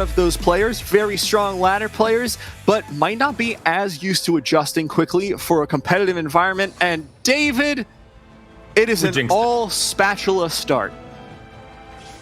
of those players, very strong ladder players, but might not be as used to adjusting quickly for a competitive environment. And David, it is an all Spatula start.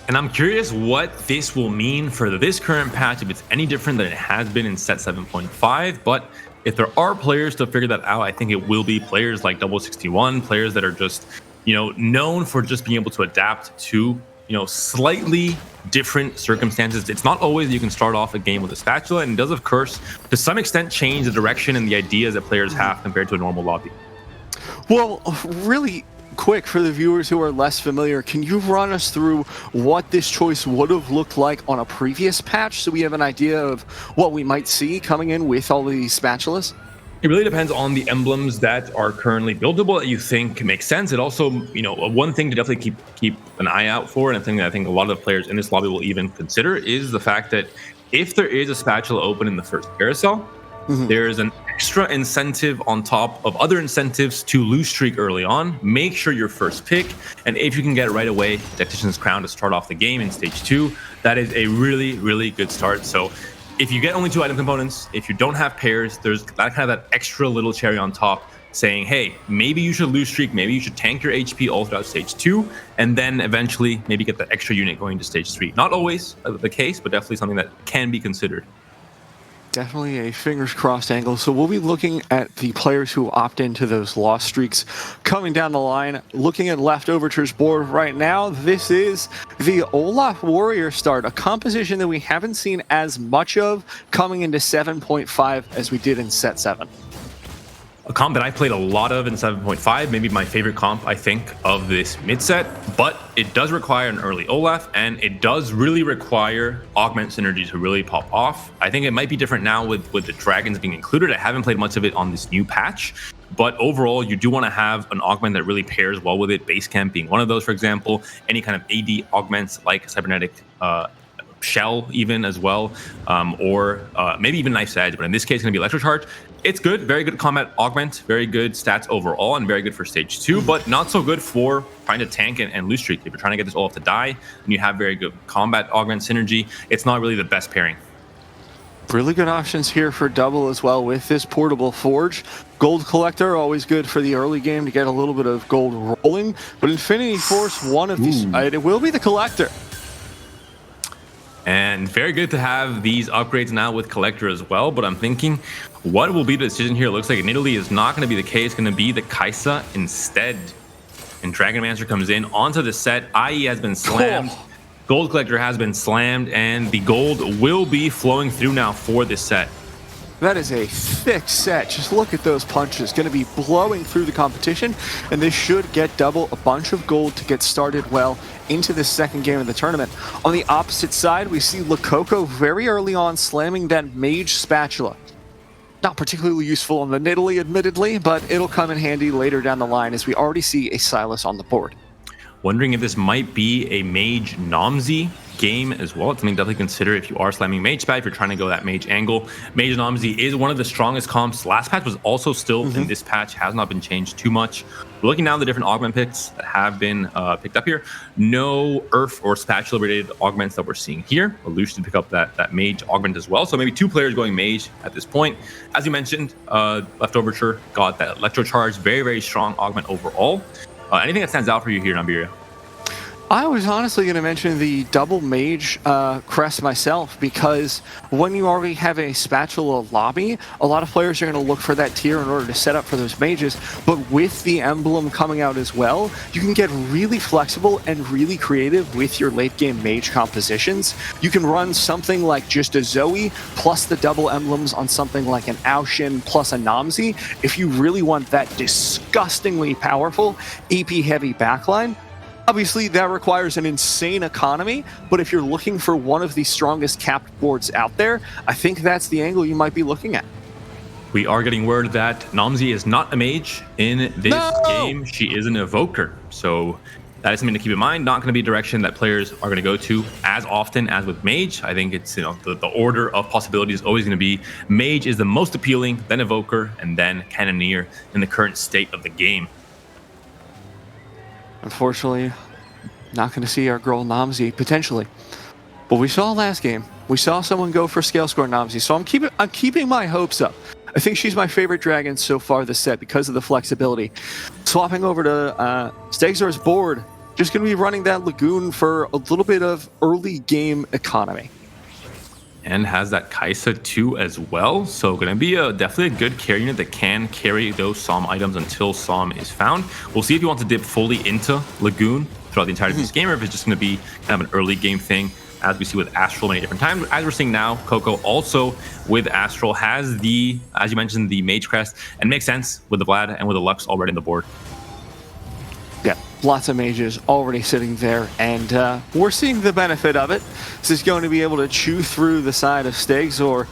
And I'm curious what this will mean for this current patch, if it's any different than it has been in set 7.5. But if there are players to figure that out, I think it will be players like 61, players that are just, known for just being able to adapt to, slightly different circumstances. It's not always you can start off a game with a spatula, and it does, of course, to some extent change the direction and the ideas that players have compared to a normal lobby. Well, really quick for the viewers who are less familiar, can you run us through what this choice would have looked like on a previous patch so we have an idea of what we might see coming in with all these spatulas? It really depends on the emblems that are currently buildable that you think make sense. It also, one thing to definitely keep an eye out for, and a thing that I think a lot of the players in this lobby will even consider, is the fact that if there is a spatula open in the first carousel, there is an extra incentive on top of other incentives to lose streak early on. Make sure you're first pick, and if you can get it right away, Tactician's Crown to start off the game in stage 2, that is a really, really good start. So if you get only 2 item components, if you don't have pairs, there's that extra little cherry on top saying, hey, maybe you should lose streak, maybe you should tank your HP all throughout stage 2, and then eventually maybe get the extra unit going to stage 3. Not always the case, but definitely something that can be considered. Definitely a fingers crossed angle. So we'll be looking at the players who opt into those loss streaks coming down the line. Looking at Left Overture's board right now, this is the Olaf Warrior start, a composition that we haven't seen as much of coming into 7.5 as we did in set 7. A comp that I played a lot of in 7.5, maybe my favorite comp, I think, of this mid-set, but it does require an early Olaf, and it does really require augment synergy to really pop off. I think it might be different now with the dragons being included. I haven't played much of it on this new patch, but overall, you do want to have an augment that really pairs well with it, Basecamp being one of those, for example, any kind of AD augments like Cybernetic Shell even as well, or maybe even Knife's Edge, but in this case, it's going to be Electrocharge. It's good, very good combat augment, very good stats overall, and very good for stage 2, but not so good for trying to tank and lose streak. If you're trying to get this Olaf to die, and you have very good combat augment synergy, it's not really the best pairing. Really good options here for double as well with this portable forge. Gold Collector, always good for the early game to get a little bit of gold rolling, but Infinity Force, one of these, it will be the Collector. And very good to have these upgrades now with Collector as well, but I'm thinking, what will be the decision here? It looks like in Italy is not going to be the case, going to be the Kaisa instead. And Dragonmancer comes in onto the set. IE has been slammed. Gold Collector has been slammed, and the gold will be flowing through now for this set. That is a thick set. Just look at those punches. Going to be blowing through the competition, and this should get double a bunch of gold to get started well into the second game of the tournament. On the opposite side, we see Lococo very early on slamming that Mage Spatula. Not particularly useful on the Nidalee, admittedly, but it'll come in handy later down the line as we already see a Silas on the board. Wondering if this might be a Mage Nomsy game as well. It's something to definitely consider if you are slamming Mage Spat, if you're trying to go that Mage angle. Mage Nomsy is one of the strongest comps. Last patch was also still in this patch, has not been changed too much. We're looking now at the different augment picks that have been picked up here. No Earth or Spatula related augments that we're seeing here. Illusion to pick up that Mage augment as well. So maybe 2 players going Mage at this point. As you mentioned, Left Overture got that Electrocharge, very, very strong augment overall. Anything that stands out for you here in Iberia? I was honestly going to mention the double mage crest myself, because when you already have a spatula lobby, a lot of players are going to look for that tier in order to set up for those mages. But with the emblem coming out as well, you can get really flexible and really creative with your late game mage compositions. You can run something like just a Zoe plus the double emblems on something like an Aoshin plus a Nomsy if you really want that disgustingly powerful AP heavy backline. Obviously, that requires an insane economy, but if you're looking for one of the strongest capped boards out there, I think that's the angle you might be looking at. We are getting word that Nomsy is not a mage in this game. She is an evoker. So that is something to keep in mind. Not going to be a direction that players are going to go to as often as with mage. I think it's, the order of possibilities is always going to be mage is the most appealing, then evoker, and then cannoneer in the current state of the game. Unfortunately, not going to see our girl Nomsy, potentially. But we saw last game, We saw someone go for scale score Namzi, so I'm keeping my hopes up. I think she's my favorite dragon so far this set because of the flexibility. Swapping over to Stegzor's board, just going to be running that Lagoon for a little bit of early game economy. And has that Kaisa too as well. So going to be definitely a good carry unit that can carry those Psalm items until Psalm is found. We'll see if he wants to dip fully into Lagoon throughout the entirety of this game, or if it's just going to be kind of an early game thing, as we see with Astral many different times. As we're seeing now, Coco also with Astral has the, as you mentioned, the Mage Crest, and makes sense with the Vlad and with the Lux already on the board. Yeah, lots of mages already sitting there, and we're seeing the benefit of it. This is going to be able to chew through the side of Stegzor.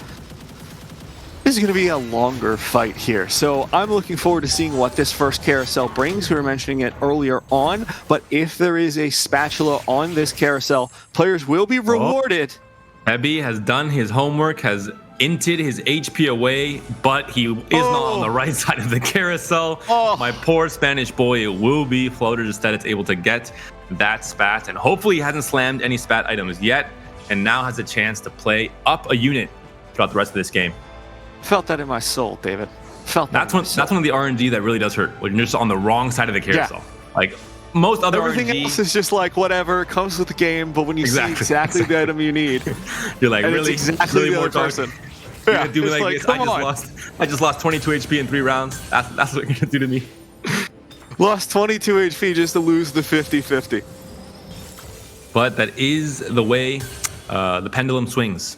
This is going to be a longer fight here, so I'm looking forward to seeing what this first carousel brings. We were mentioning it earlier on, but if there is a spatula on this carousel, players will be rewarded. Hebi has done his homework, has inted his HP away, but he is not on the right side of the carousel. My poor Spanish boy, it will be floated instead. It's able to get that spat, and hopefully he hasn't slammed any spat items yet, and now has a chance to play up a unit throughout the rest of this game. Felt that in my soul, David. Felt that. That's one of the RNG that really does hurt, when you're just on the wrong side of the carousel. Like most other everything RNG, else is just like whatever comes with the game, but when you see exactly the item you need, you're like, and really, it's exactly really the more other person. You're Yeah, gonna do me it's like this. I just lost 22 HP in 3 rounds. That's what you're gonna do to me. Lost 22 HP just to lose the 50-50. But that is the way the pendulum swings.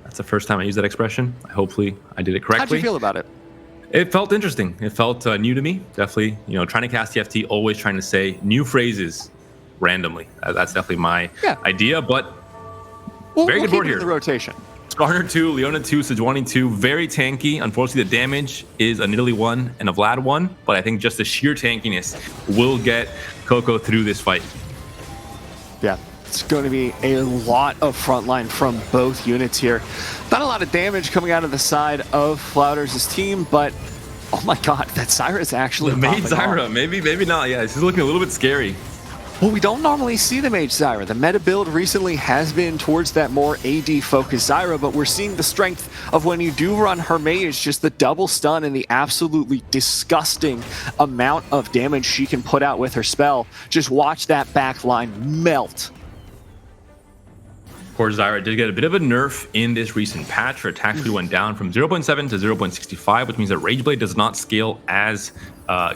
That's the first time I used that expression. Hopefully I did it correctly. How'd you feel about it? It felt interesting. It felt new to me. Definitely, trying to cast TFT, always trying to say new phrases randomly. That's definitely my idea. But very good board here. The rotation. Garner 2, Leona 2, Sejuani 2, very tanky. Unfortunately, the damage is a Nidalee 1 and a Vlad 1, but I think just the sheer tankiness will get Coco through this fight. Yeah, it's going to be a lot of frontline from both units here. Not a lot of damage coming out of the side of Flouders' team, but oh my god, that Zyra is actually made Zyra. Maybe not. Yeah, she's looking a little bit scary. Well, we don't normally see the Mage Zyra. The meta build recently has been towards that more AD-focused Zyra, but we're seeing the strength of when you do run her Mage, just the double stun and the absolutely disgusting amount of damage she can put out with her spell. Just watch that back line melt. Poor Zyra did get a bit of a nerf in this recent patch. Her attack speed went down from 0.7 to 0.65, which means that Rage Blade does not scale as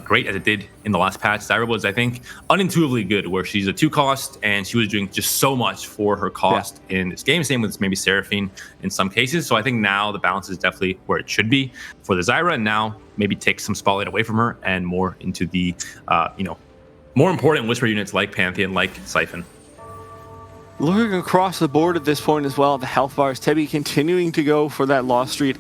great as it did in the last patch. Zyra was, I think, unintuitively good, where she's a 2-cost, and she was doing just so much for her cost in this game. Same with maybe Seraphine in some cases. So I think now the balance is definitely where it should be for the Zyra, and now maybe take some spotlight away from her and more into the, more important Whisper units like Pantheon, like Siphon. Looking across the board at this point as well, the health bars, Tebi continuing to go for that loss streak.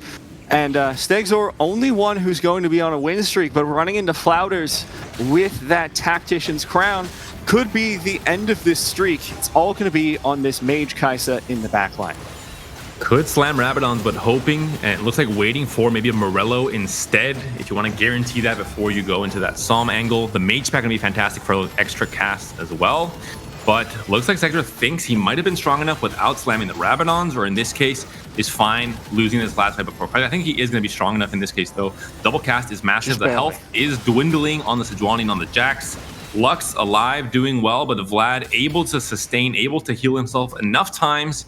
And Stegzor, only one who's going to be on a win streak, but running into Flouders with that Tactician's Crown could be the end of this streak. It's all going to be on this Mage Kaisa in the backline. Could slam Rabadons, but hoping, and it looks like waiting for maybe a Morello instead, if you want to guarantee that before you go into that Psalm angle. The Mage Pack going to be fantastic for those extra casts as well. But looks like Stegzor thinks he might have been strong enough without slamming the Rabadons, or in this case, is fine losing this last fight before fight. I think he is going to be strong enough in this case, though. Double cast is massive. The health is dwindling on the Sejuani and on the Jax. Lux alive, doing well, but the Vlad able to sustain, able to heal himself enough times.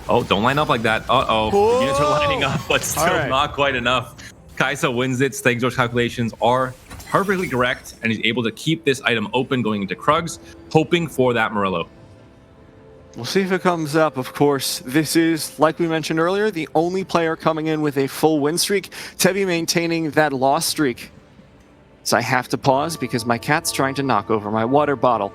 Oh, don't line up like that. Uh-oh. The units are lining up, but still not quite enough. Kaisa wins it. Stegzor's calculations are perfectly correct, and he's able to keep this item open going into Krugs, hoping for that Morello. We'll see if it comes up, of course. This is, like we mentioned earlier, the only player coming in with a full win streak. Tebi maintaining that loss streak. So I have to pause because my cat's trying to knock over my water bottle.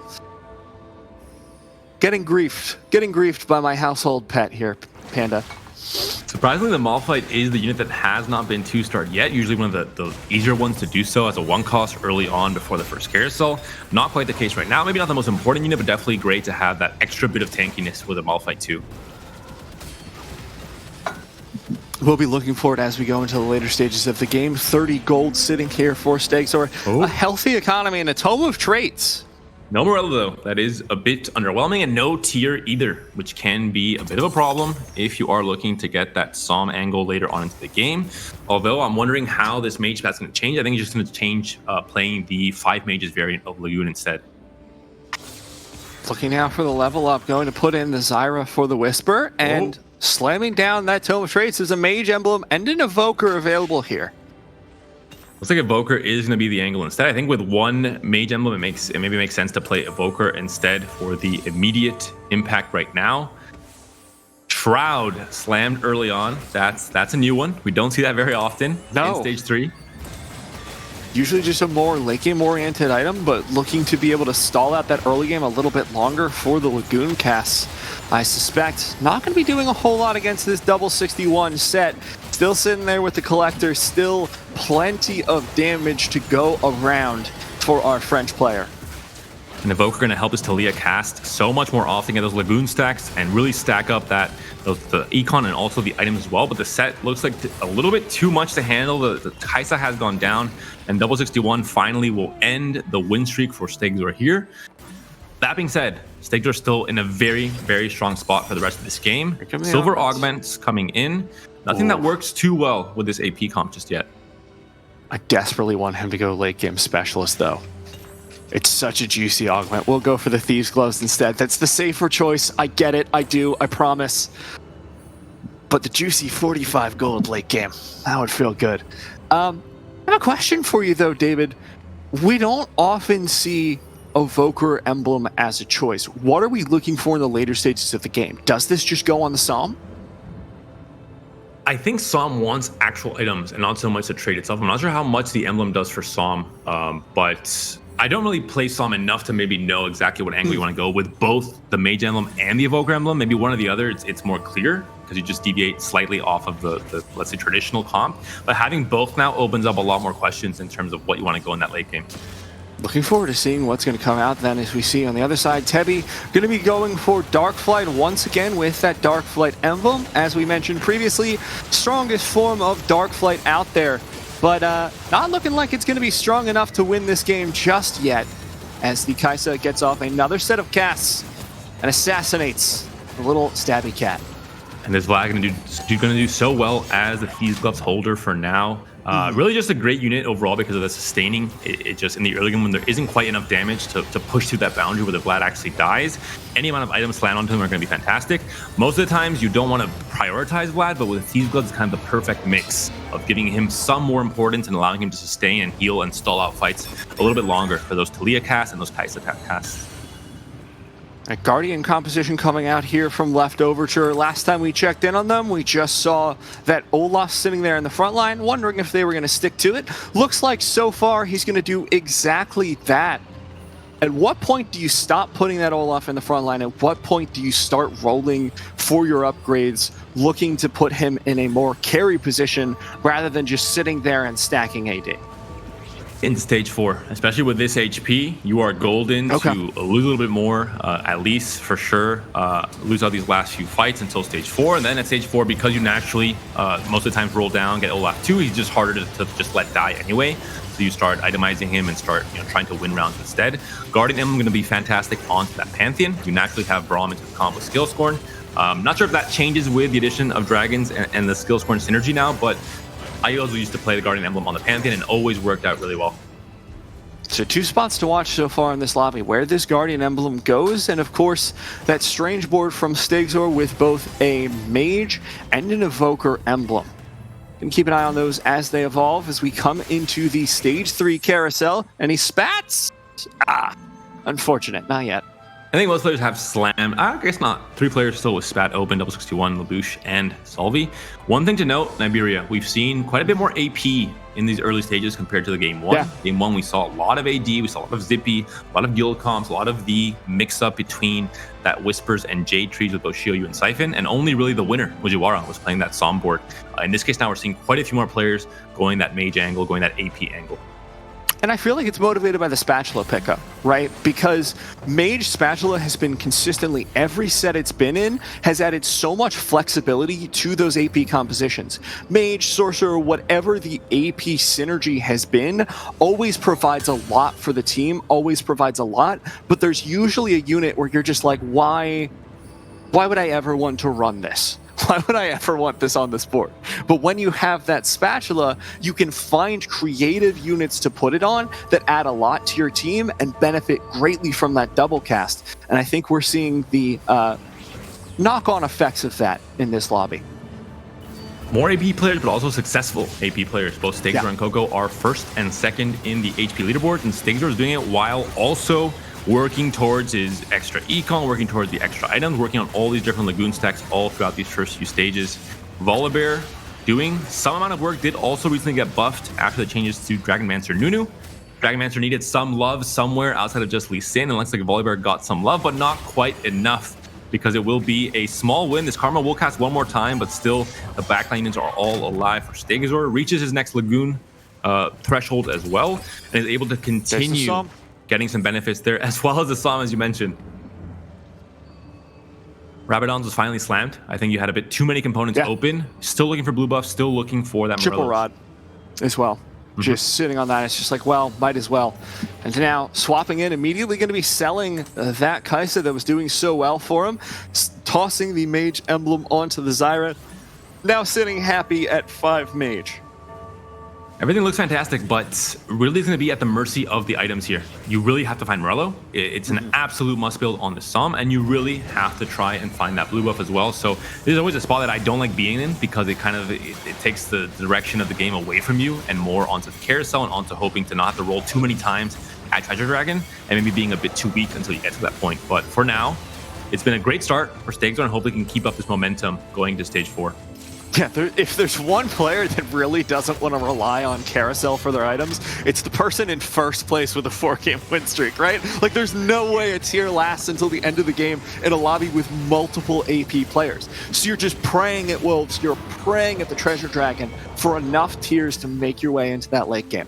Getting griefed by my household pet here, Panda. Surprisingly, the Malphite is the unit that has not been 2-starred yet. Usually one of the easier ones to do so as a 1-cost early on before the first carousel. Not quite the case right now. Maybe not the most important unit, but definitely great to have that extra bit of tankiness with a Malphite too. We'll be looking forward as we go into the later stages of the game. 30 gold sitting here for Stegzor. A healthy economy and a tome of traits. No Morello, though. That is a bit underwhelming, and no tier either, which can be a bit of a problem if you are looking to get that Psalm angle later on into the game. Although I'm wondering how this mage path's going to change. I think it's just going to change playing the 5 mages variant of Lagoon instead. Looking now for the level up, going to put in the Zyra for the Whisper, and slamming down that Tome of Traits. There's a mage emblem and an evoker available here. Looks like Evoker is going to be the angle instead. I think with one mage emblem, it maybe makes sense to play Evoker instead for the immediate impact right now. Shroud slammed early on. That's a new one. We don't see that very often in stage 3. Usually just a more late game oriented item, but looking to be able to stall out that early game a little bit longer for the Lagoon casts. I suspect not going to be doing a whole lot against this double 61 set. Still sitting there with the Collector, still plenty of damage to go around for our French player. And Evoker going to help this Talia cast so much more often, get those Lagoon stacks and really stack up the econ and also the items as well. But the set looks like a little bit too much to handle. The Kaisa has gone down, and double 61 finally will end the win streak for Stigzor here. That being said, Stigzor still in a very, very strong spot for the rest of this game. Silver augments coming in. Nothing that works too well with this AP comp just yet. I desperately want him to go late game specialist, though. It's such a juicy augment. We'll go for the Thieves' Gloves instead. That's the safer choice. I get it. I do. I promise. But the juicy 45 gold late game, that would feel good. I have a question for you, though, David. We don't often see Evoker emblem as a choice. What are we looking for in the later stages of the game? Does this just go on the Psalm? I think Psalm wants actual items and not so much the trait itself. I'm not sure how much the emblem does for Psalm, but I don't really play Psalm enough to maybe know exactly what angle you want to go with both the Mage emblem and the Evoker emblem. Maybe one or the other, it's more clear because you just deviate slightly off of the let's say, traditional comp. But having both now opens up a lot more questions in terms of what you want to go in that late game. Looking forward to seeing what's going to come out then as we see on the other side. Tebby going to be going for Darkflight once again with that Darkflight emblem. As we mentioned previously, strongest form of Darkflight out there. But not looking like it's going to be strong enough to win this game just yet. As the Kaisa gets off another set of casts and assassinates the little stabby cat. And this Vlad going to do so well as the Thieves' Gloves holder for now. Really just a great unit overall because of the sustaining. It just in the early game when there isn't quite enough damage to push through that boundary where the Vlad actually dies, any amount of items land onto him are going to be fantastic. Most of the times you don't want to prioritize Vlad, but with Thieves' Gloves it's kind of the perfect mix of giving him some more importance and allowing him to sustain and heal and stall out fights a little bit longer for those Talia casts and those Kaisa casts. A Guardian composition coming out here from Left Overture. Last time we checked in on them, we just saw that Olaf sitting there in the front line, wondering if they were going to stick to it. Looks like so far he's going to do exactly that. At what point do you stop putting that Olaf in the front line? At what point do you start rolling for your upgrades, looking to put him in a more carry position rather than just sitting there and stacking AD? In stage 4, especially with this HP, you are golden to lose a little bit more, at least for sure. Lose out these last few fights until stage 4, and then at stage 4, because you naturally most of the time roll down, get Olaf 2, he's just harder to just let die anyway. So you start itemizing him and start trying to win rounds instead. Guardian Emblem going to be fantastic onto that Pantheon. You naturally have Braum into the combo Skill Scorn. Not sure if that changes with the addition of Dragons and the Skill Scorn synergy now, but I also used to play the Guardian Emblem on the Pantheon and always worked out really well. So 2 spots to watch so far in this lobby, where this Guardian Emblem goes, and of course, that strange board from Stigzor with both a Mage and an Evoker emblem. You can keep an eye on those as they evolve as we come into the Stage 3 carousel. Any spats? Unfortunate, not yet. I think most players have Slam. I guess not. 3 players still with Spat open, double 61, Labouche, and Solvi. One thing to note, Niberia, we've seen quite a bit more AP in these early stages compared to the game 1. Yeah. Game 1, we saw a lot of AD, we saw a lot of Zippy, a lot of guild comps, a lot of the mix-up between that Whispers and Jade trees with both Shioyu and Siphon, and only really the winner, Mujiwara, was playing that Psalm board. In this case now, we're seeing quite a few more players going that Mage angle, going that AP angle. And I feel like it's motivated by the Spatula pickup, right? Because Mage Spatula has been consistently, every set it's been in, has added so much flexibility to those AP compositions. Mage, Sorcerer, whatever the AP synergy has been, always provides a lot for the team, always provides a lot, but there's usually a unit where you're just like, why would I ever want to run this? Why would I ever want this on this board? But when you have that Spatula, you can find creative units to put it on that add a lot to your team and benefit greatly from that double cast. And I think we're seeing the knock-on effects of that in this lobby. More AP players, but also successful AP players. Both Stigzor and Coco are first and second in the HP leaderboards, and Stigzor is doing it while also working towards his extra econ, working towards the extra items, working on all these different Lagoon stacks all throughout these first few stages. Volibear doing some amount of work, did also recently get buffed after the changes to Dragonmancer Nunu. Dragonmancer needed some love somewhere outside of just Lee Sin, and it looks like Volibear got some love, but not quite enough, because it will be a small win. This Karma will cast one more time, but still the backline units are all alive for Stigzor. Reaches his next Lagoon threshold as well, and is able to continue getting some benefits there, as well as the Psalm, as you mentioned. Rabadons was finally slammed. I think you had a bit too many components open. Still looking for blue buff, still looking for that Triple Morellos. Rod as well. Just sitting on that, it's just like, well, might as well. And now swapping in, immediately going to be selling that Kaisa that was doing so well for him, tossing the Mage emblem onto the Zyra. Now sitting happy at 5 Mage. Everything looks fantastic, but really is going to be at the mercy of the items here. You really have to find Morello. It's an absolute must build on the Psalm, and you really have to try and find that blue buff as well. So this is always a spot that I don't like being in, because it kind of it takes the direction of the game away from you and more onto the carousel and onto hoping to not have to roll too many times at Treasure Dragon and maybe being a bit too weak until you get to that point. But for now, it's been a great start for Stigzor, and hopefully can keep up this momentum going to stage 4. Yeah, if there's one player that really doesn't want to rely on Carousel for their items, it's the person in first place with a 4-game win streak, right? Like, there's no way a tier lasts until the end of the game in a lobby with multiple AP players. So you're just praying at Wolves, you're praying at the Treasure Dragon for enough tiers to make your way into that late game.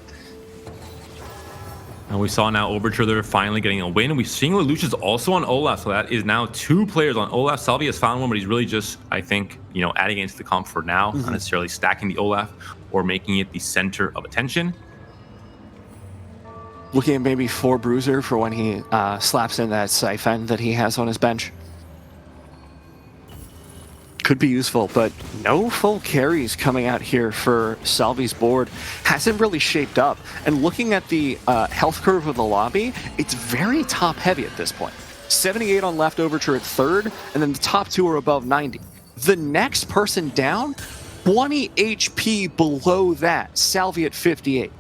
And we saw now Overture, they're finally getting a win. We're seeing Lelouch's also on Olaf, so that is now 2 players on Olaf. Salvi has found one, but he's really just, I think, adding into the comp for now, not necessarily stacking the Olaf or making it the center of attention. Looking at maybe 4 Bruiser for when he slaps in that Siphon that he has on his bench. Could be useful, but no full carries coming out here for Salvi's board. Hasn't really shaped up. And looking at the health curve of the lobby, it's very top heavy at this point. 78 on left Overture at 3rd, and then the top 2 are above 90. The next person down, 20 HP below that, Salvi at 58.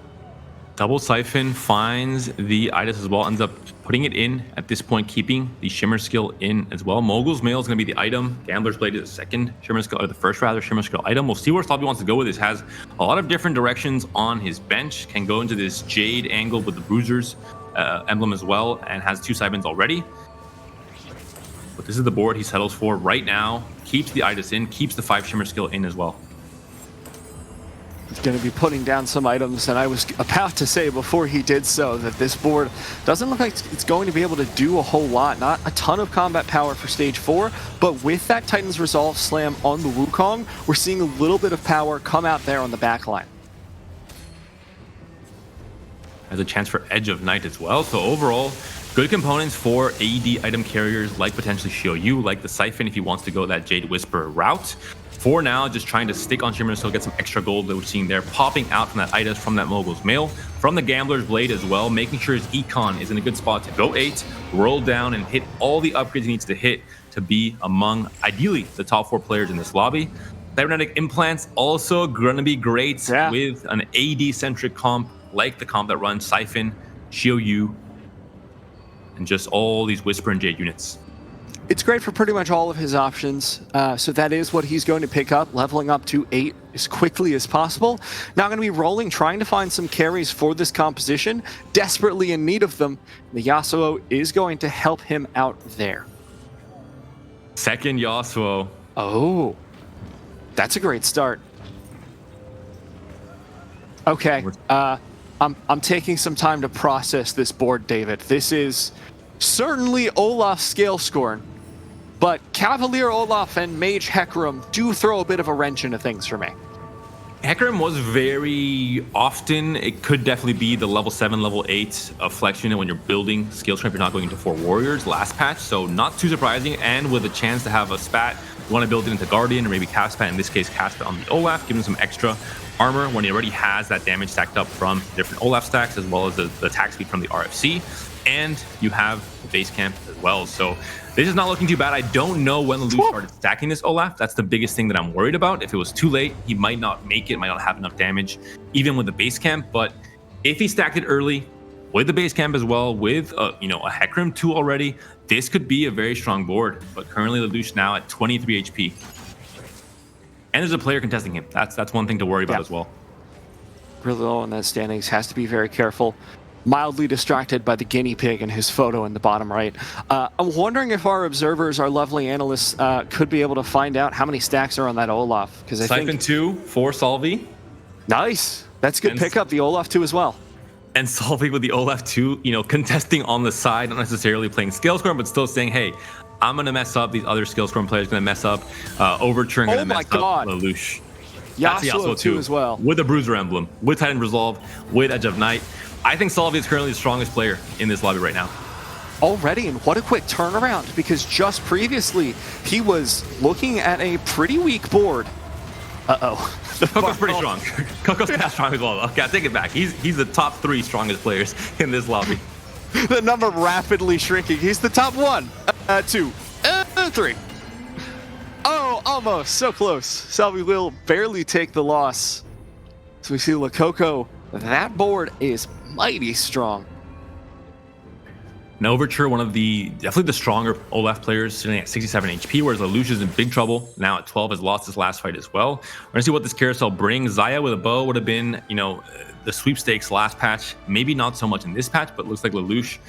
Double Siphon finds the Idas as well, ends up putting it in at this point, keeping the Shimmer skill in as well. Mogul's Mail is going to be the item. Gambler's Blade is the second Shimmer skill, or the first rather, Shimmer skill item. We'll see where Salvi wants to go with this. Has a lot of different directions on his bench. Can go into this Jade angle with the Bruiser's emblem as well, and has 2 Siphons already. But this is the board he settles for right now. Keeps the Idas in, keeps the 5 Shimmer skill in as well. He's going to be putting down some items, and I was about to say before he did so that this board doesn't look like it's going to be able to do a whole lot. Not a ton of combat power for stage 4, but with that Titan's Resolve slam on the Wukong, we're seeing a little bit of power come out there on the back line. Has a chance for Edge of Night as well. So overall, good components for AD item carriers like potentially Xiaoyu, like the Siphon if he wants to go that Jade Whisper route. For now, just trying to stick on Shimmer so get some extra gold that we're seeing there, popping out from that Idas, from that Mogul's Mail, from the Gambler's Blade as well, making sure his Econ is in a good spot to go 8, roll down, and hit all the upgrades he needs to hit to be among, ideally, the top 4 players in this lobby. Cybernetic Implants also going to be great with an AD-centric comp, like the comp that runs Siphon, Xiaoyu, and just all these Whisper and Jade units. It's great for pretty much all of his options, so that is what he's going to pick up, leveling up to 8 as quickly as possible. Now going to be rolling, trying to find some carries for this composition, desperately in need of them. The Yasuo is going to help him out there. Second Yasuo. Oh, that's a great start. Okay, I'm taking some time to process this board, David. This is certainly Olaf's scale scorn, but Cavalier Olaf and Mage Hecarim do throw a bit of a wrench into things for me. Hecarim was very often, it could definitely be the level 7, level 8 of flex unit when you're building skill strength. You're not going into 4 warriors last patch, so not too surprising. And with a chance to have a spat, you want to build it into Guardian or maybe cast spat, in this case cast spat on the Olaf, give him some extra armor when he already has that damage stacked up from different Olaf stacks, as well as the attack speed from the RFC. And you have the base camp as well. So this is not looking too bad. I don't know when Lelouch started stacking this Olaf. That's the biggest thing that I'm worried about. If it was too late, he might not make it, might not have enough damage, even with the base camp. But if he stacked it early, with the base camp as well, with a Hecarim 2 already, this could be a very strong board. But currently Lelouch now at 23 HP. And there's a player contesting him. That's one thing to worry about as well. Really low in that standings, has to be very careful. Mildly distracted by the guinea pig in his photo in the bottom right. I'm wondering if our observers, our lovely analysts, could be able to find out how many stacks are on that Olaf. Because I Siphon think 2 for Salvi. Nice. That's a good pickup. The Olaf 2 as well. And Salvi with the Olaf 2, contesting on the side, not necessarily playing skill score, but still saying, hey, I'm going to mess up. These other skill score players going to mess up. Overture going to mess up. Lelouch. Yasuo 2 as well. With a Bruiser emblem, with Titan Resolve, with Edge of Night. I think Salvi is currently the strongest player in this lobby right now. Already, and what a quick turnaround, because just previously, he was looking at a pretty weak board. Coco's pretty strong. Coco's kind of strong as well. Okay, I take it back. He's the top 3 strongest players in this lobby. The number rapidly shrinking. He's the top 1, 2, 3. Oh, almost. So close. Salvi will barely take the loss. So we see Coco. That board is mighty strong. An Overture, one of definitely the stronger Olaf players, sitting at 67 HP, whereas Lelouch is in big trouble. Now at 12, has lost his last fight as well. We're gonna see what this carousel brings. Xayah with a bow would have been, the sweepstakes last patch. Maybe not so much in this patch, but looks like Lelouch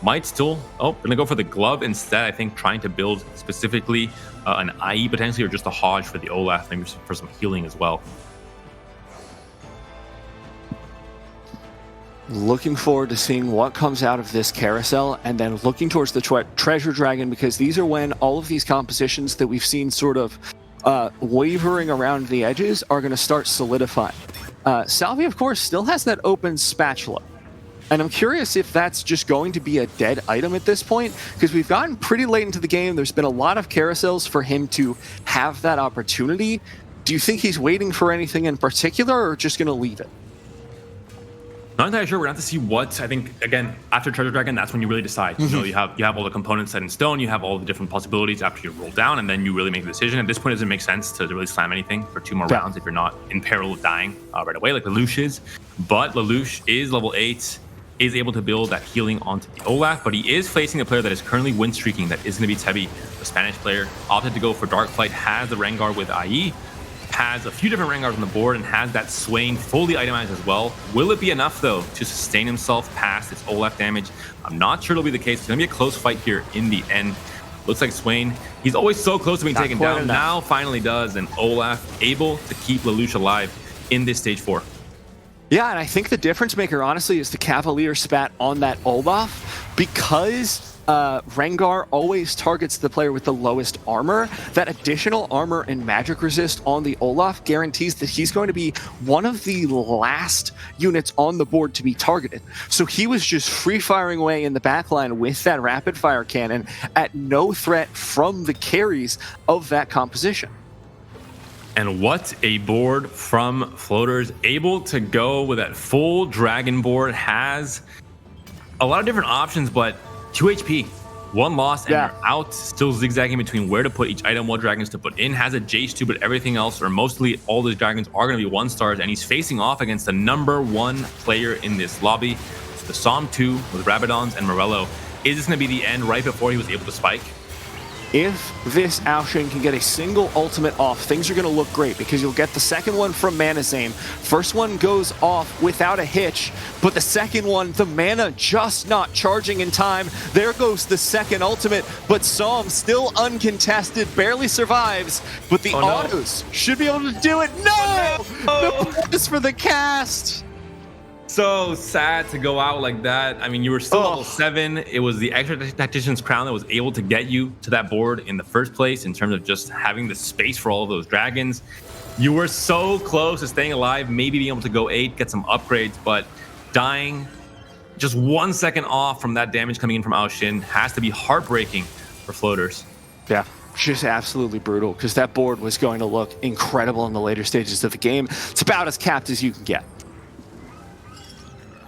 might still, gonna go for the glove instead. I think trying to build specifically an IE potentially, or just a Hodge for the Olaf, maybe for some healing as well. Looking forward to seeing what comes out of this carousel, and then looking towards the Treasure Dragon, because these are when all of these compositions that we've seen sort of wavering around the edges are going to start solidifying. Salvi, of course, still has that open Spatula. And I'm curious if that's just going to be a dead item at this point, because we've gotten pretty late into the game. There's been a lot of carousels for him to have that opportunity. Do you think he's waiting for anything in particular, or just going to leave it? Not entirely sure. We're going to have to see what, I think, again, after Treasure Dragon, that's when you really decide. You have all the components set in stone, you have all the different possibilities after you roll down, and then you really make the decision. At this point, it doesn't make sense to really slam anything for 2 more rounds if you're not in peril of dying right away, like Lelouch is. But Lelouch is level 8, is able to build that healing onto the Olaf, but he is facing a player that is currently win streaking, that is going to be Tebi, the Spanish player. Opted to go for Dark Flight, has the Rengar with IE, has a few different Rengars on the board, and has that Swain fully itemized as well. Will it be enough, though, to sustain himself past its Olaf damage? I'm not sure it'll be the case. It's going to be a close fight here in the end. Looks like Swain, he's always so close to being taken down. Now finally does, and Olaf able to keep Lelouch alive in this stage 4. Yeah, and I think the difference maker, honestly, is the Cavalier spat on that Olaf, because Rengar always targets the player with the lowest armor. That additional armor and magic resist on the Olaf guarantees that he's going to be one of the last units on the board to be targeted. So he was just free firing away in the backline with that rapid fire cannon at no threat from the carries of that composition. And what a board from Floaters, able to go with that full dragon board. Has a lot of different options, but 2 HP, 1 loss, and you're out. Still zigzagging between where to put each item, what dragons to put in. Has a Jace too, but everything else, or mostly all those dragons, are going to be 1-stars, and he's facing off against the number 1 player in this lobby. It's the Psalm 2 with Rabadons and Morello. Is this going to be the end right before he was able to spike? If this Aoshin can get a single ultimate off, things are going to look great, because you'll get the second one from Mana Zame. First one goes off without a hitch, but the second one, the mana just not charging in time. There goes the second ultimate, but Psalm still uncontested, barely survives, but the autos should be able to do it. No! The bonus for the cast! So sad to go out like that. I mean, you were still level 7. It was the extra tactician's crown that was able to get you to that board in the first place in terms of just having the space for all of those dragons. You were so close to staying alive, maybe being able to go 8, get some upgrades, but dying just 1 second off from that damage coming in from Ao Shin has to be heartbreaking for floaters. Yeah, just absolutely brutal, because that board was going to look incredible in the later stages of the game. It's about as capped as you can get.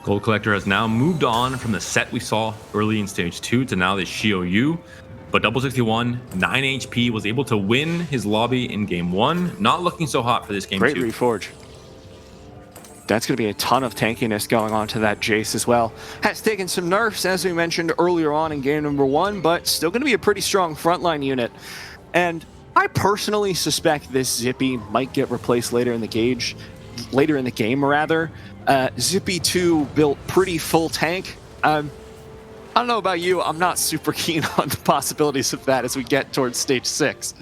Gold Collector has now moved on from the set we saw early in stage 2 to now the Xiaoyu. But Double 61, 9 HP, was able to win his lobby in game 1. Not looking so hot for this game 2. Great reforge. That's going to be a ton of tankiness going on to that Jace as well. Has taken some nerfs, as we mentioned earlier on in game number 1, but still going to be a pretty strong frontline unit. And I personally suspect this Zippy might get replaced later in the game. Zippy 2 built pretty full tank. I don't know about you, I'm not super keen on the possibilities of that as we get towards stage 6.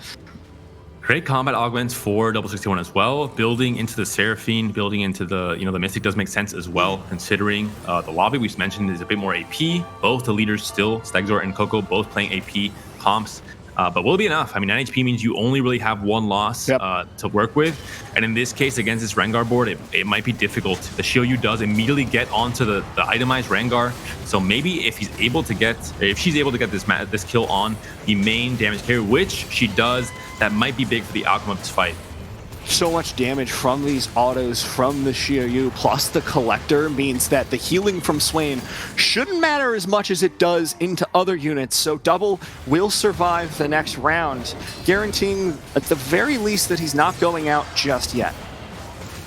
Great combat augments for Double 61 as well. Building into the Seraphine, building into the the Mystic does make sense as well, considering the lobby we mentioned is a bit more AP. Both the leaders still, Stegzor and Coco, both playing AP comps. But will it be enough? I mean, 9 HP means you only really have 1 loss to work with. And in this case, against this Rengar board, it might be difficult. The Xiaoyu does immediately get onto the itemized Rengar. So maybe if she's able to get this kill on the main damage carrier, which she does, that might be big for the outcome of this fight. So much damage from these autos from the Xiaoyu plus the Collector means that the healing from Swain shouldn't matter as much as it does into other units, so Double will survive the next round, guaranteeing at the very least that he's not going out just yet.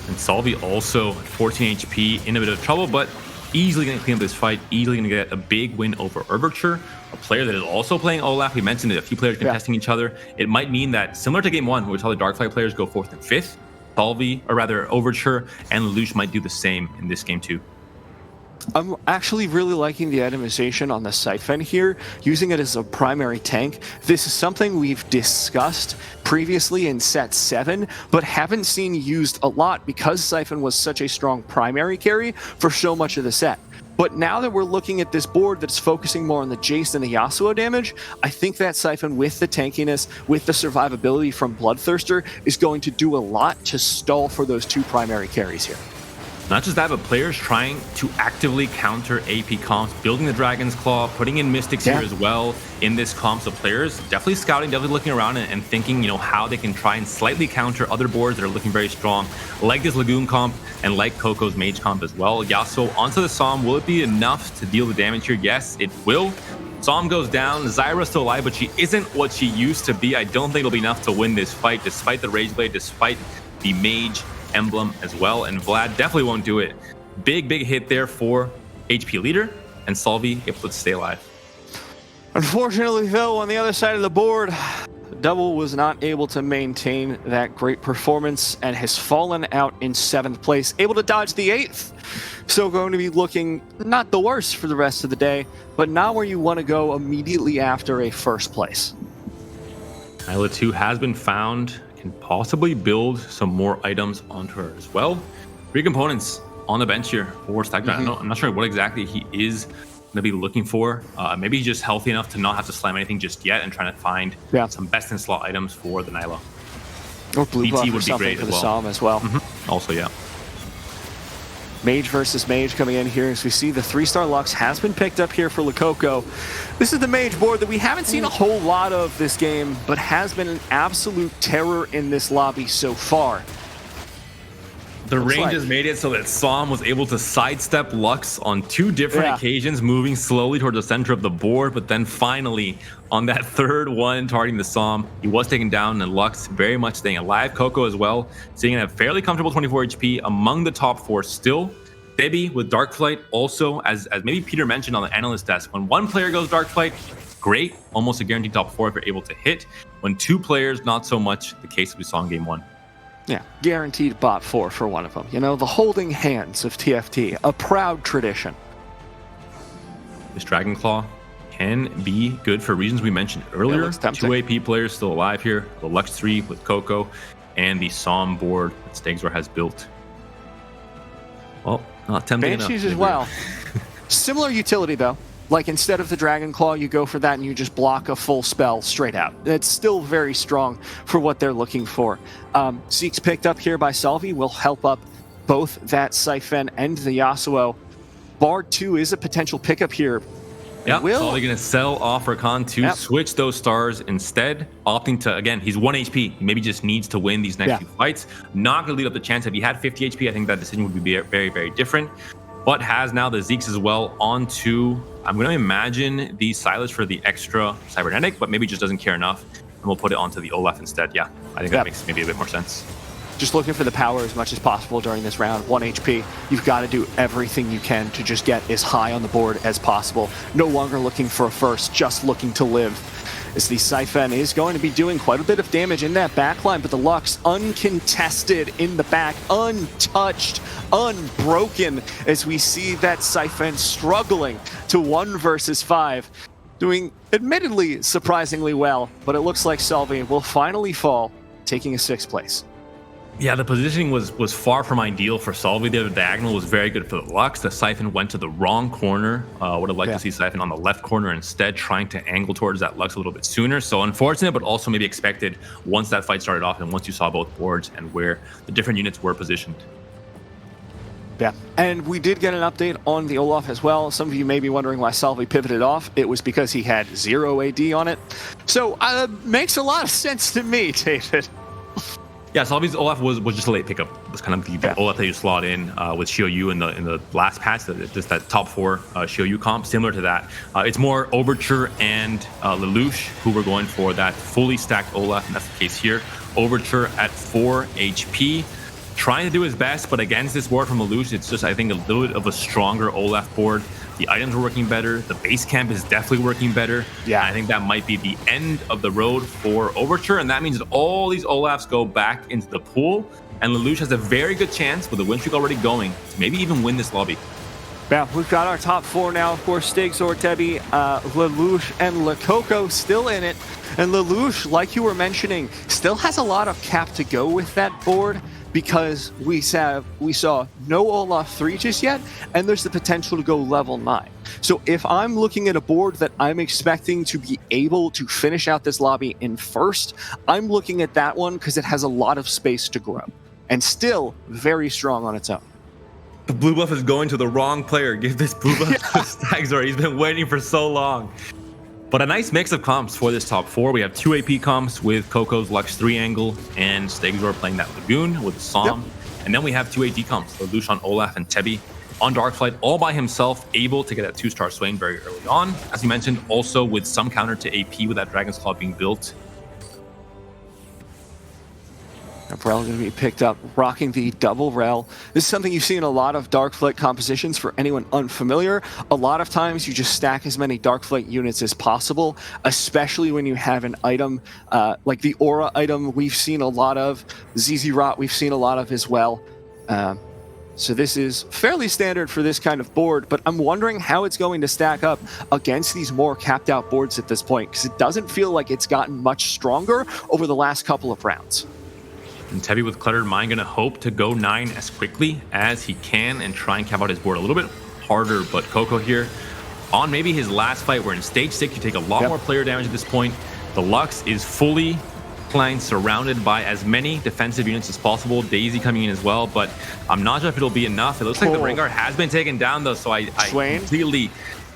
And Salvi also 14 HP, in a bit of trouble, but easily going to clean up this fight, easily going to get a big win over Overture, a player that is also playing Olaf. We mentioned that a few players contesting each other. It might mean that, similar to game 1, where we saw the Darkfly players go 4th and 5th, Salvi, or rather Overture and Lelouch might do the same in this game too. I'm actually really liking the itemization on the Siphon here, using it as a primary tank. This is something we've discussed previously in set 7, but haven't seen used a lot because Siphon was such a strong primary carry for so much of the set. But now that we're looking at this board that's focusing more on the Jace and the Yasuo damage, I think that Siphon with the tankiness, with the survivability from Bloodthirster, is going to do a lot to stall for those 2 primary carries here. Not just that, but players trying to actively counter AP comps, building the Dragon's Claw, putting in Mystics here as well in this comp. So players definitely scouting, definitely looking around and thinking, how they can try and slightly counter other boards that are looking very strong, like this Lagoon comp and like Coco's Mage comp as well. Yasuo onto the Psalm. Will it be enough to deal the damage here? Yes, it will. Psalm goes down. Zyra's still alive, but she isn't what she used to be. I don't think it'll be enough to win this fight, despite the Rage Blade, despite the Mage emblem as well, and Vlad definitely won't do it. Big hit there for HP leader, and Salvi able to stay alive. Unfortunately though, on the other side of the board, Double was not able to maintain that great performance and has fallen out in 7th place, able to dodge the 8th. So going to be looking not the worst for the rest of the day, but not where you want to go immediately after a 1st place. Isla 2 has been found, can possibly build some more items onto her as well. 3 components on the bench here for Stegzor. I'm not sure what exactly he is going to be looking for. Maybe he's just healthy enough to not have to slam anything just yet and trying to find some best in slot items for the Nyla. Or blue buff would be great for the Psalm as well. Also, yeah. Mage versus Mage coming in here as we see the 3-star Lux has been picked up here for Lococo. This is the Mage board that we haven't seen a whole lot of this game, but has been an absolute terror in this lobby so far. The range has made it so that Psalm was able to sidestep Lux on 2 different occasions, moving slowly toward the center of the board, but then finally, on that 3rd one targeting the Psalm, he was taken down, and Lux very much staying alive. Coco as well, seeing a fairly comfortable 24 HP among the top 4 still. Baby with Dark Flight also, as maybe Peter mentioned on the analyst desk, when 1 player goes Dark Flight, great, almost a guaranteed top 4 if you're able to hit. When 2 players, not so much the case we saw in game 1. Yeah, guaranteed bot 4 for one of them. The holding hands of TFT, a proud tradition. This Dragon Claw can be good for reasons we mentioned earlier. 2 AP players still alive here. The Lux 3 with Coco and the Psalm board that Stegzor has built. Well, Not tempting Banshees enough, as well. Similar utility, though. Like, instead of the Dragon Claw, you go for that and you just block a full spell straight out. It's still very strong for what they're looking for. Zeke's picked up here by Salvi will help up both that Siphon and the Yasuo. Bard 2 is a potential pickup here. Yeah, Salvi going to sell off Rakan to switch those stars instead, opting to, again, he's 1 HP. He maybe just needs to win these next few fights. Not going to leave up the chance. If he had 50 HP, I think that decision would be very, very different. But has now the Zeeks as well onto, I'm going to imagine the Silas for the extra cybernetic, but maybe just doesn't care enough. And we'll put it onto the Olaf instead. Yeah, I think that makes maybe a bit more sense. Just looking for the power as much as possible during this round. 1 HP, you've got to do everything you can to just get as high on the board as possible. No longer looking for a first, just looking to live. As the Siphon is going to be doing quite a bit of damage in that backline, but the Lux uncontested in the back, untouched, unbroken, as we see that Siphon struggling to 1 versus 5. Doing admittedly surprisingly well, but it looks like Salvi will finally fall, taking a 6th place. Yeah, the positioning was far from ideal for Salvi. The diagonal was very good for the Lux. The Siphon went to the wrong corner. Would have liked to see Siphon on the left corner instead, trying to angle towards that Lux a little bit sooner. So unfortunate, but also maybe expected once that fight started off and once you saw both boards and where the different units were positioned. Yeah, and we did get an update on the Olaf as well. Some of you may be wondering why Salvi pivoted off. It was because he had 0 AD on it. So makes a lot of sense to me, David. Yeah, Salvi's Olaf was just a late pickup. It was kind of the Olaf that you slot in with Xiaoyu in the last patch, just that top 4 Xiaoyu comp, similar to that. It's more Overture and Lelouch who were going for that fully stacked Olaf, and that's the case here. Overture at 4 HP, trying to do his best, but against this board from Lelouch, it's just, I think, a little bit of a stronger Olaf board. The items are working better. The base camp is definitely working better. Yeah, I think that might be the end of the road for Overture, and that means that all these Olafs go back into the pool, and Lelouch has a very good chance, with the win streak already going, to maybe even win this lobby. Yeah, we've got our top 4 now. Of course, Stigzor, Tebi, Lelouch, and Lakoko still in it. And Lelouch, like you were mentioning, still has a lot of cap to go with that board, because we saw no Olaf 3 just yet, and there's the potential to go level 9. So if I'm looking at a board that I'm expecting to be able to finish out this lobby in first, I'm looking at that one because it has a lot of space to grow, and still very strong on its own. The blue buff is going to the wrong player. Give this blue buff to Stagzor. He's been waiting for so long. But a nice mix of comps for this top 4. We have 2 AP comps with Coco's Lux 3 angle and Stagzor playing that Lagoon with the Psalm. And then we have 2 AD comps, Lelouch on Olaf and Tebi on Darkflight, all by himself, able to get that 2-star Swain very early on. As you mentioned, also with some counter to AP with that Dragon's Claw being built. Rel going to be picked up, rocking the double Rel. This is something you see in a lot of Darkflight compositions for anyone unfamiliar. A lot of times you just stack as many Darkflight units as possible, especially when you have an item like the Aura item we've seen a lot of, ZZ Rot we've seen a lot of as well. So this is fairly standard for this kind of board, but I'm wondering how it's going to stack up against these more capped out boards at this point, because it doesn't feel like it's gotten much stronger over the last couple of rounds. And Tebi with Cluttered Mind going to hope to go 9 as quickly as he can and try and cap out his board a little bit harder. But Coco here on maybe his last fight, where in stage 6 you take a lot more player damage at this point. The Lux is fully flanked, surrounded by as many defensive units as possible. Daisy coming in as well, but I'm not sure if it'll be enough. It looks like the Rengar has been taken down though, so I completely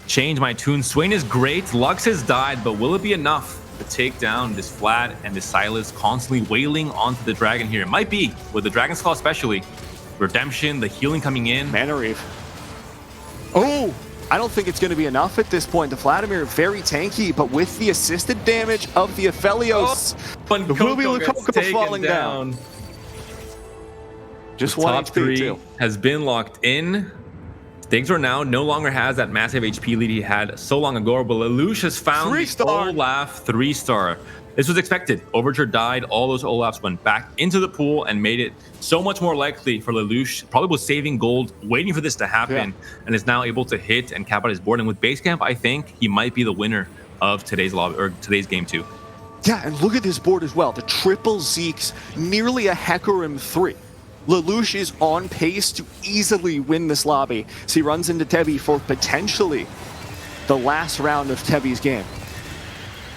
changed my tune. Swain is great. Lux has died, but will it be enough to take down this Vlad and this Silas constantly wailing onto the dragon here? It might be, with the Dragon's Claw especially. Redemption, the healing coming in. Mana Reeve. Oh, I don't think it's going to be enough at this point. The Vladimir very tanky, but with the assisted damage of the Aphelios, the Coco falling down. Just the one top HP 3 too. Has been locked in. Stigzor now no longer has that massive HP lead he had so long ago, but Lelouch has found the Olaf 3-star. This was expected. Overture died, all those Olafs went back into the pool and made it so much more likely for Lelouch. Probably was saving gold, waiting for this to happen, and is now able to hit and cap out his board. And with base camp, I think he might be the winner of today's lobby, or today's game 2. Yeah, and look at this board as well. The triple Zeeks, nearly a Hecarim 3. Lelouch is on pace to easily win this lobby. So he runs into Tebi for potentially the last round of Tebi's game.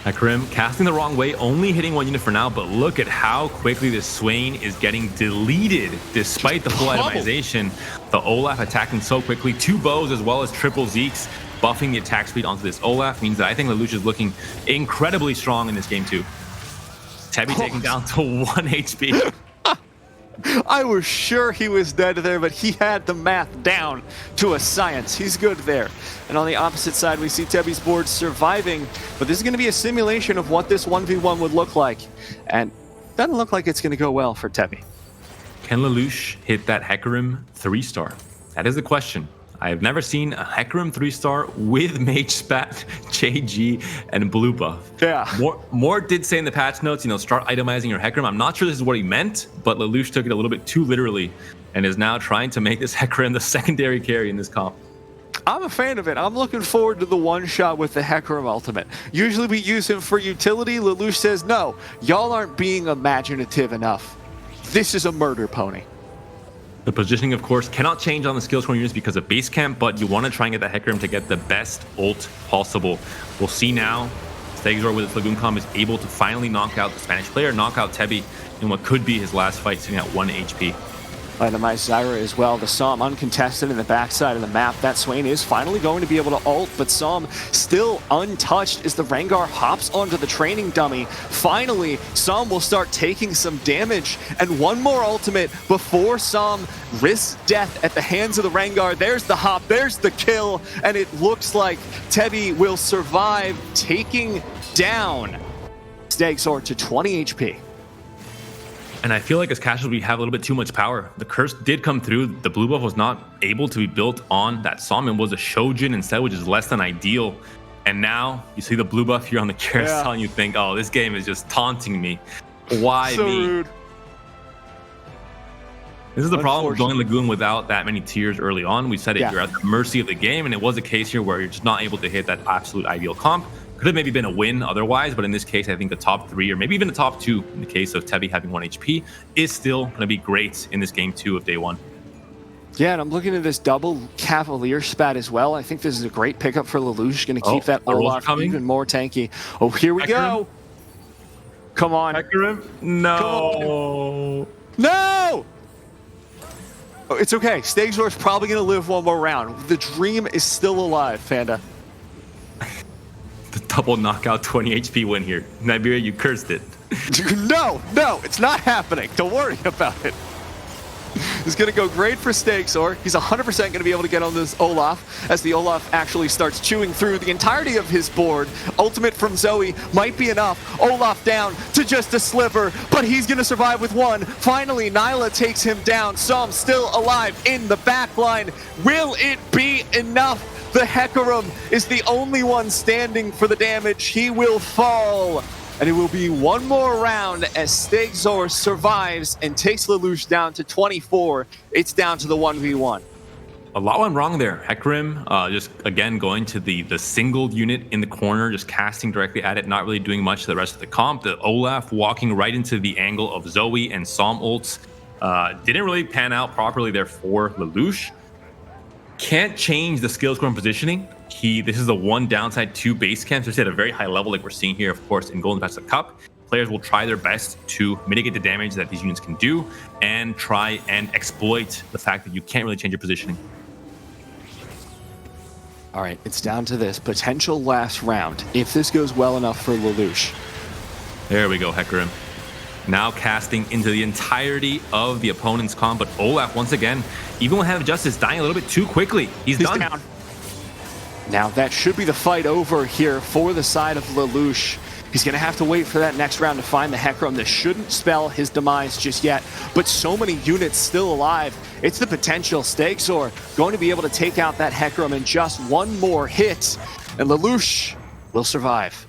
Hecarim casting the wrong way, only hitting one unit for now, but look at how quickly this Swain is getting deleted despite the full itemization. The Olaf attacking so quickly, 2 bows as well as triple Zeeks, buffing the attack speed onto this Olaf means that I think Lelouch is looking incredibly strong in this game too. Tebi taking down to 1 HP. I was sure he was dead there, but he had the math down to a science. He's good there. And on the opposite side, we see Tebi's board surviving, but this is going to be a simulation of what this 1v1 would look like. And doesn't look like it's going to go well for Tebi. Can Lelouch hit that Hecarim 3-star? That is the question. I have never seen a Hecarim 3-star with Mage Spat, JG, and Blue Buff. Yeah. More did say in the patch notes, start itemizing your Hecarim. I'm not sure this is what he meant, but Lelouch took it a little bit too literally and is now trying to make this Hecarim the secondary carry in this comp. I'm a fan of it. I'm looking forward to the one-shot with the Hecarim ultimate. Usually we use him for utility. Lelouch says, no, y'all aren't being imaginative enough. This is a murder pony. The positioning, of course, cannot change on the skill scoring units because of base camp, but you want to try and get the Hecarim to get the best ult possible. We'll see now. Stegzor with its Lagoon Comp is able to finally knock out the Spanish player, knock out Tebi in what could be his last fight, sitting at 1 HP. Itemized Zyra as well. The Psalm uncontested in the backside of the map. That Swain is finally going to be able to ult, but Psalm still untouched as the Rengar hops onto the training dummy. Finally, Psalm will start taking some damage, and one more ultimate before Psalm risks death at the hands of the Rengar. There's the hop, there's the kill, and it looks like Tebi will survive, taking down Stegzor to 20 HP. And I feel like as casuals, we have a little bit too much power. The curse did come through. The blue buff was not able to be built on that Psalm. It was a Shojin instead, which is less than ideal. And now you see the blue buff here on the carousel and you think, oh, this game is just taunting me. Why so me? Rude. This is the problem with going Lagoon without that many tiers early on. We said it, you're at the mercy of the game, and it was a case here where you're just not able to hit that absolute ideal comp. Could have maybe been a win otherwise, but in this case, I think the top 3 or maybe even the top 2 in the case of Tebi having 1 HP is still going to be great in this game 2 of day 1. Yeah, and I'm looking at this double Cavalier spat as well. I think this is a great pickup for Lelouch. Going to keep that Olaf even more tanky. Oh, here we go. Come on. Hecarim? No. No! Oh, it's okay. Stegzor is probably going to live one more round. The dream is still alive, Panda. The double knockout 20 HP win here. Niberia, you cursed it. No, it's not happening. Don't worry about it. It's going to go great for Stegzor. He's 100% going to be able to get on this Olaf as the Olaf actually starts chewing through the entirety of his board. Ultimate from Zoe might be enough. Olaf down to just a sliver, but he's going to survive with 1. Finally, Nyla takes him down. Psalm still alive in the back line. Will it be enough? The Hecarim is the only one standing for the damage. He will fall. And it will be one more round as Stegzor survives and takes Lelouch down to 24. It's down to the 1v1. A lot went wrong there. Hecarim just, again, going to the single unit in the corner, just casting directly at it, not really doing much to the rest of the comp. The Olaf walking right into the angle of Zoe and Psalm ults. Didn't really pan out properly there for Lelouch. Can't change the skill score and positioning. This is the one downside to base camps, especially at a very high level like we're seeing here, of course, in Golden Pass of Cup. Players will try their best to mitigate the damage that these units can do and try and exploit the fact that you can't really change your positioning. All right, it's down to this potential last round. If this goes well enough for Lelouch. There we go, Hecarim. Now casting into the entirety of the opponent's comp, but Olaf, once again, even with Hand of Justice, dying a little bit too quickly. He's done. Down. Now that should be the fight over here for the side of Lelouch. He's going to have to wait for that next round to find the Hecarim. This shouldn't spell his demise just yet, but so many units still alive. It's the potential. Stegzor going to be able to take out that Hecarim in just one more hit, and Lelouch will survive.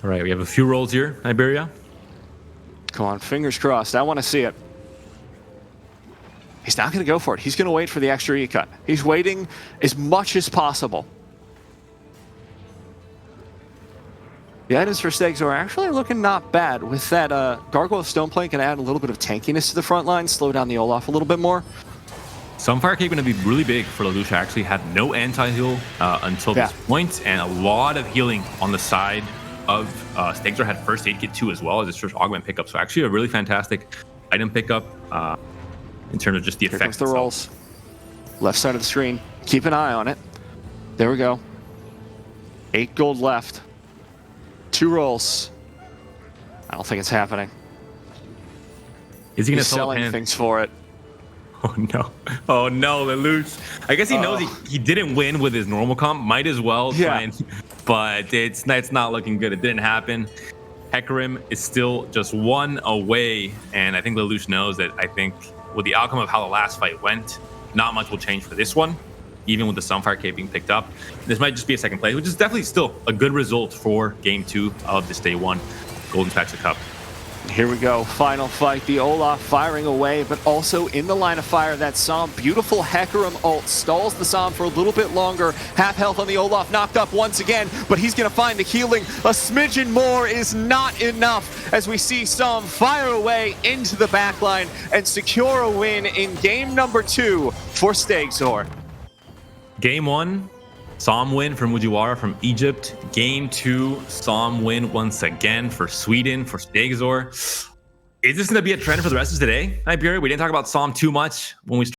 All right, we have a few rolls here, Iberia. Come on, fingers crossed. I want to see it. He's not going to go for it. He's going to wait for the extra E-cut. He's waiting as much as possible. The items for Stegs are actually looking not bad. With that Gargoyle Stoneplate can add a little bit of tankiness to the front line, slow down the Olaf a little bit more. Sunfire Cape going to be really big for Lelouch. Actually had no anti-heal until this point, and a lot of healing on the side of Stegzor. Had first aid kit too as well as his first augment pickup. So actually a really fantastic item pickup in terms of just the Here effect. comes the rolls. Left side of the screen. Keep an eye on it. There we go. 8 gold left. 2 rolls. I don't think it's happening. Is he going He's to sell selling things for it? Oh no! Oh no, Lelouch. I guess he knows he didn't win with his normal comp. Might as well try and, but it's not looking good. It didn't happen. Hecarim is still just 1 away, and I think Lelouch knows that. I think with the outcome of how the last fight went, not much will change for this one. Even with the Sunfire Cape being picked up, this might just be a second place, which is definitely still a good result for Game 2 of this Day 1 Golden Spatula Cup. Here we go, final fight. The Olaf firing away, but also in the line of fire, that Psalm. Beautiful Hecarim ult stalls the Psalm for a little bit longer. Half health on the Olaf, knocked up once again, but he's going to find the healing. A smidgen more is not enough as we see Psalm fire away into the backline and secure a win in game number 2 for Stegzor. Game 1, Psalm win for Mujiwara from Egypt. Game 2, Psalm win once again for Sweden, for Stegzor. Is this going to be a trend for the rest of today, Iberia? We didn't talk about Psalm too much when we